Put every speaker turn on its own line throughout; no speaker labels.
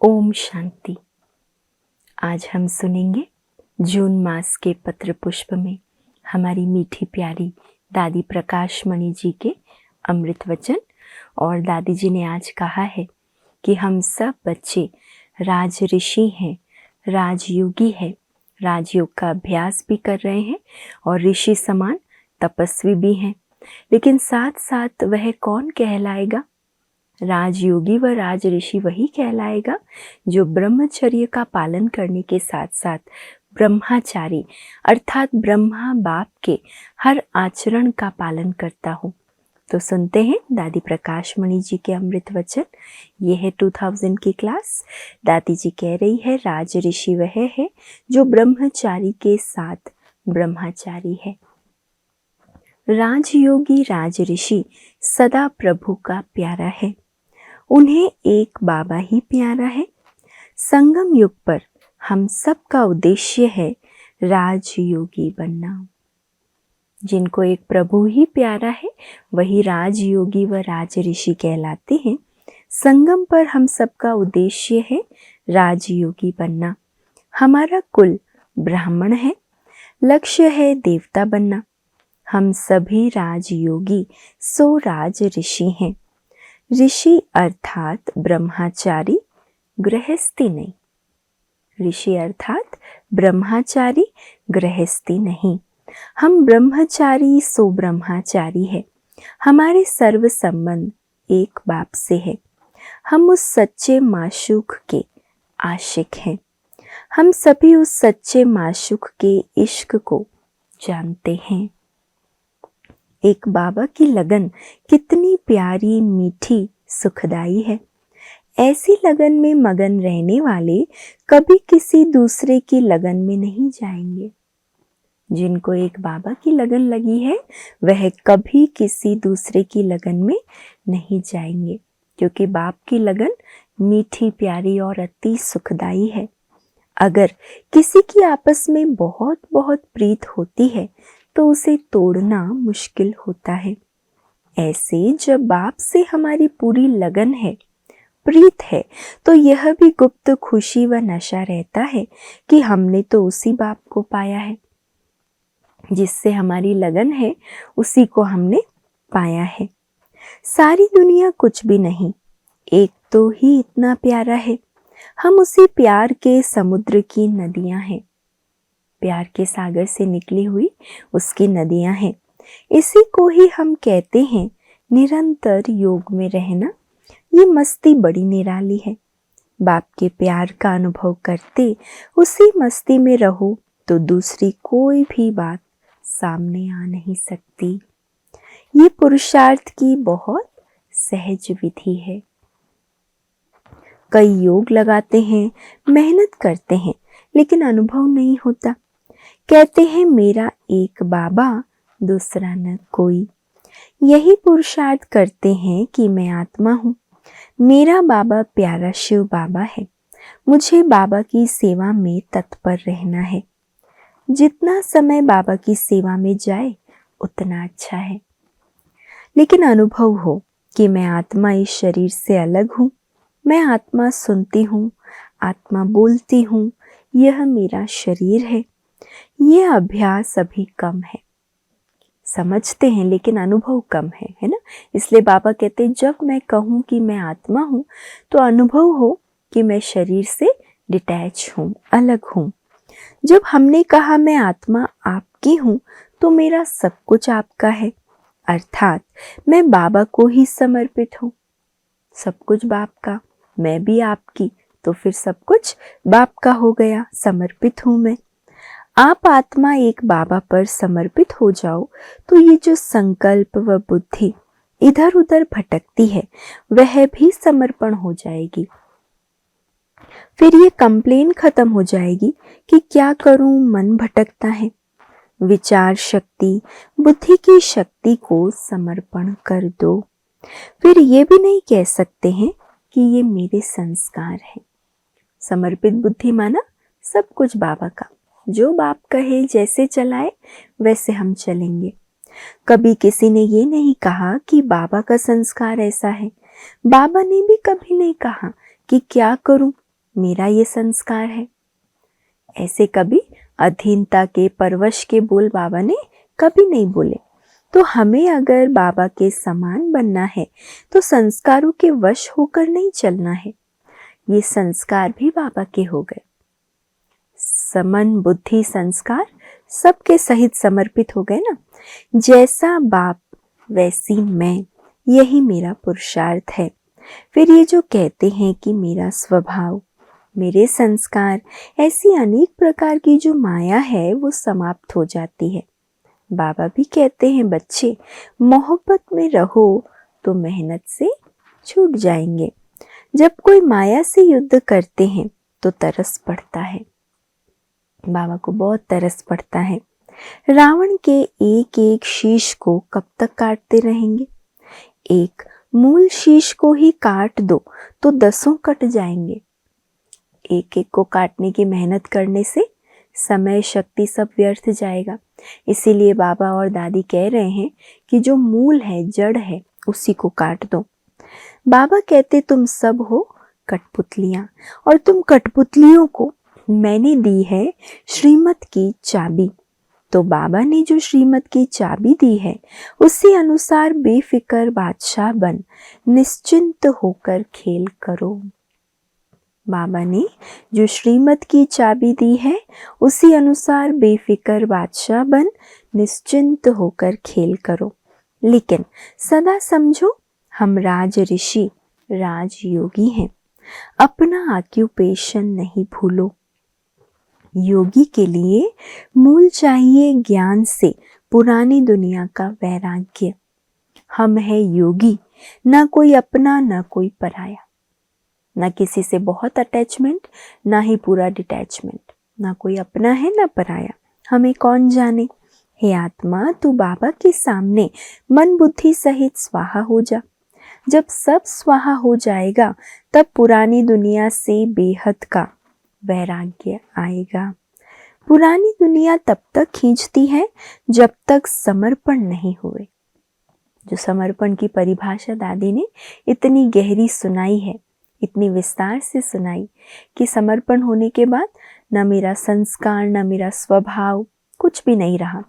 ओम शांति। आज हम सुनेंगे जून मास के पत्र पुष्प में हमारी मीठी प्यारी दादी प्रकाश मणि जी के अमृत वचन। और दादी जी ने आज कहा है कि हम सब बच्चे राज ऋषि हैं, राजयोगी हैं, राजयोग का अभ्यास भी कर रहे हैं और ऋषि समान तपस्वी भी हैं। लेकिन साथ साथ वह कौन कहलाएगा? राजयोगी व राज ऋषि वही कहलाएगा जो ब्रह्मचर्य का पालन करने के साथ साथ ब्रह्मचारी अर्थात ब्रह्मा बाप के हर आचरण का पालन करता हो। तो सुनते हैं दादी प्रकाश मणि जी के अमृत वचन। ये है 2000 की क्लास। दादी जी कह रही है राज ऋषि वह है जो ब्रह्मचारी के साथ ब्रह्मचारी है। राजयोगी राज ऋषि सदा प्रभु का प्यारा है। उन्हें एक बाबा ही प्यारा है। संगम युग पर हम सब का उद्देश्य है राजयोगी बनना। जिनको एक प्रभु ही प्यारा है वही राजयोगी व राज ऋषि कहलाते हैं। संगम पर हम सब का उद्देश्य है राजयोगी बनना। हमारा कुल ब्राह्मण है, लक्ष्य है देवता बनना। हम सभी राजयोगी सो राज ऋषि हैं। ऋषि अर्थात ब्रह्मचारी, गृहस्थी नहीं। ऋषि अर्थात ब्रह्मचारी, गृहस्थी नहीं। हम ब्रह्मचारी सो ब्रह्मचारी है। हमारे सर्व संबंध एक बाप से है। हम उस सच्चे माशूक के आशिक हैं। हम सभी उस सच्चे माशूक के इश्क को जानते हैं। एक बाबा की लगन कितनी प्यारी, मीठी, सुखदाई है। ऐसी लगन में मगन रहने वाले कभी किसी दूसरे की लगन में नहीं जाएंगे। जिनको एक बाबा की लगन लगी है वह कभी किसी दूसरे की लगन में नहीं जाएंगे, क्योंकि बाप की लगन मीठी, प्यारी और अति सुखदाई है। अगर किसी की आपस में बहुत बहुत प्रीत होती है तो उसे तोड़ना मुश्किल होता है। ऐसे जब बाप से हमारी पूरी लगन है, प्रीत है, तो यह भी गुप्त खुशी व नशा रहता है कि हमने तो उसी बाप को पाया है। जिससे हमारी लगन है उसी को हमने पाया है। सारी दुनिया कुछ भी नहीं, एक तो ही इतना प्यारा है। हम उसी प्यार के समुद्र की नदियां हैं। प्यार के सागर से निकली हुई उसकी नदियां हैं। इसी को ही हम कहते हैं निरंतर योग में रहना। ये मस्ती बड़ी निराली है। बाप के प्यार का अनुभव करते उसी मस्ती में रहो तो दूसरी कोई भी बात सामने आ नहीं सकती। ये पुरुषार्थ की बहुत सहज विधि है। कई योग लगाते हैं, मेहनत करते हैं, लेकिन अनुभव नहीं होता। कहते हैं मेरा एक बाबा, दूसरा न कोई। यही पुरुषार्थ करते हैं कि मैं आत्मा हूँ, मेरा बाबा प्यारा शिव बाबा है, मुझे बाबा की सेवा में तत्पर रहना है। जितना समय बाबा की सेवा में जाए उतना अच्छा है। लेकिन अनुभव हो कि मैं आत्मा इस शरीर से अलग हूँ, मैं आत्मा सुनती हूँ, आत्मा बोलती हूँ, यह मेरा शरीर है। यह अभ्यास अभी कम है। समझते हैं लेकिन अनुभव कम है ना। इसलिए बाबा कहते हैं जब मैं कहूँ कि मैं आत्मा हूँ तो अनुभव हो कि मैं शरीर से डिटैच हूँ, अलग हूँ। जब हमने कहा मैं आत्मा आपकी हूँ तो मेरा सब कुछ आपका है, अर्थात मैं बाबा को ही समर्पित हूँ। सब कुछ बाप का, मैं भी आपकी, तो फिर सब कुछ बाप का हो गया। समर्पित हूँ मैं। आप आत्मा एक बाबा पर समर्पित हो जाओ तो ये जो संकल्प व बुद्धि इधर उधर भटकती है वह भी समर्पण हो जाएगी। फिर ये कंप्लेन खत्म हो जाएगी कि क्या करूं, मन भटकता है। विचार शक्ति, बुद्धि की शक्ति को समर्पण कर दो। फिर ये भी नहीं कह सकते हैं कि ये मेरे संस्कार हैं। समर्पित बुद्धि माना सब कुछ बाबा का, जो बाप कहे जैसे चलाए वैसे हम चलेंगे। कभी किसी ने ये नहीं कहा कि बाबा का संस्कार ऐसा है। बाबा ने भी कभी नहीं कहा कि क्या करूं, मेरा ये संस्कार है। ऐसे कभी अधीनता के परवश के बोल बाबा ने कभी नहीं बोले। तो हमें अगर बाबा के समान बनना है तो संस्कारों के वश होकर नहीं चलना है। ये संस्कार भी बाबा के हो गए। समन बुद्धि संस्कार सबके सहित समर्पित हो गए ना। जैसा बाप वैसी मैं, यही मेरा पुरुषार्थ है। फिर ये जो कहते हैं कि मेरा स्वभाव, मेरे संस्कार, ऐसी अनेक प्रकार की जो माया है वो समाप्त हो जाती है। बाबा भी कहते हैं बच्चे मोहब्बत में रहो तो मेहनत से छूट जाएंगे। जब कोई माया से युद्ध करते हैं तो तरस पड़ता है। बाबा को बहुत तरस पड़ता है। रावण के एक एक शीश को कब तक काटते रहेंगे? एक मूल शीश को ही काट दो तो 10 कट जाएंगे। एक एक को काटने की मेहनत करने से समय शक्ति सब व्यर्थ जाएगा। इसीलिए बाबा और दादी कह रहे हैं कि जो मूल है, जड़ है, उसी को काट दो। बाबा कहते तुम सब हो कठपुतलियां और तुम कठपुतलियों को मैंने दी है श्रीमत की चाबी। तो बाबा ने जो श्रीमत की चाबी दी है उसी अनुसार बेफिक्र बादशाह बन निश्चिंत होकर खेल करो। बाबा ने जो श्रीमत की चाबी दी है उसी अनुसार बेफिक्र बादशाह बन निश्चिंत होकर खेल करो। लेकिन सदा समझो हम राज ऋषि, राजयोगी हैं। अपना ऑक्यूपेशन नहीं भूलो। योगी के लिए मूल चाहिए ज्ञान से पुरानी दुनिया का वैराग्य। हम है योगी, ना कोई अपना ना कोई पराया, ना किसी से बहुत अटैचमेंट, ना ही पूरा डिटैचमेंट। ना कोई अपना है ना पराया, हमें कौन जाने। हे आत्मा, तू बाबा के सामने मन बुद्धि सहित स्वाहा हो जा। जब सब स्वाहा हो जाएगा तब पुरानी दुनिया से बेहद का वैराग्य आएगा। पुरानी दुनिया तब तक खींचती है जब तक समर्पण नहीं हुए। जो समर्पण की परिभाषा दादी ने इतनी गहरी सुनाई है, इतनी विस्तार से सुनाई कि समर्पण होने के बाद न मेरा संस्कार, न मेरा स्वभाव, कुछ भी नहीं रहा।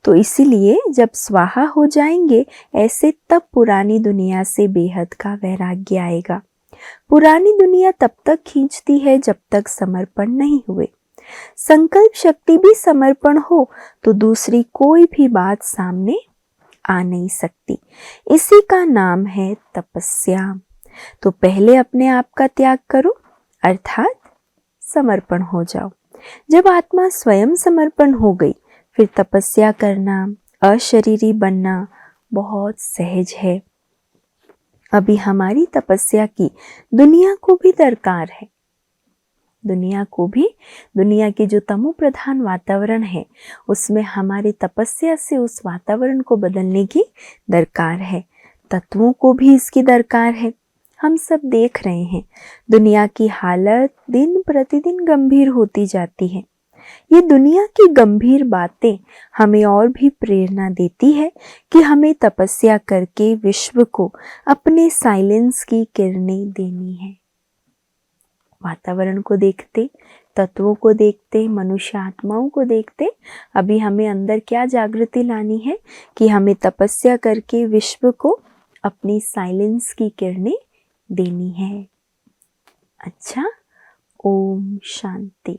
तो इसीलिए जब स्वाहा हो जाएंगे ऐसे, तब पुरानी दुनिया से बेहद का वैराग्य आएगा। पुरानी दुनिया तब तक खींचती है जब तक समर्पण नहीं हुए। संकल्प शक्ति भी समर्पण हो तो दूसरी कोई भी बात सामने आ नहीं सकती। इसी का नाम है तपस्या। तो पहले अपने आप का त्याग करो, अर्थात समर्पण हो जाओ। जब आत्मा स्वयं समर्पण हो गई, फिर तपस्या करना, अशरीरी बनना बहुत सहज है। अभी हमारी तपस्या की दुनिया को भी दरकार है। दुनिया को भी, दुनिया की जो तमो प्रधान वातावरण है उसमें हमारी तपस्या से उस वातावरण को बदलने की दरकार है। तत्वों को भी इसकी दरकार है। हम सब देख रहे हैं दुनिया की हालत दिन प्रतिदिन गंभीर होती जाती है। ये दुनिया की गंभीर बातें हमें और भी प्रेरणा देती है कि हमें तपस्या करके विश्व को अपने साइलेंस की किरणें देनी है। वातावरण को देखते, तत्वों को देखते, मनुष्य आत्माओं को देखते, अभी हमें अंदर क्या जागृति लानी है कि हमें तपस्या करके विश्व को अपनी साइलेंस की किरणें देनी है। अच्छा, ओम शांति।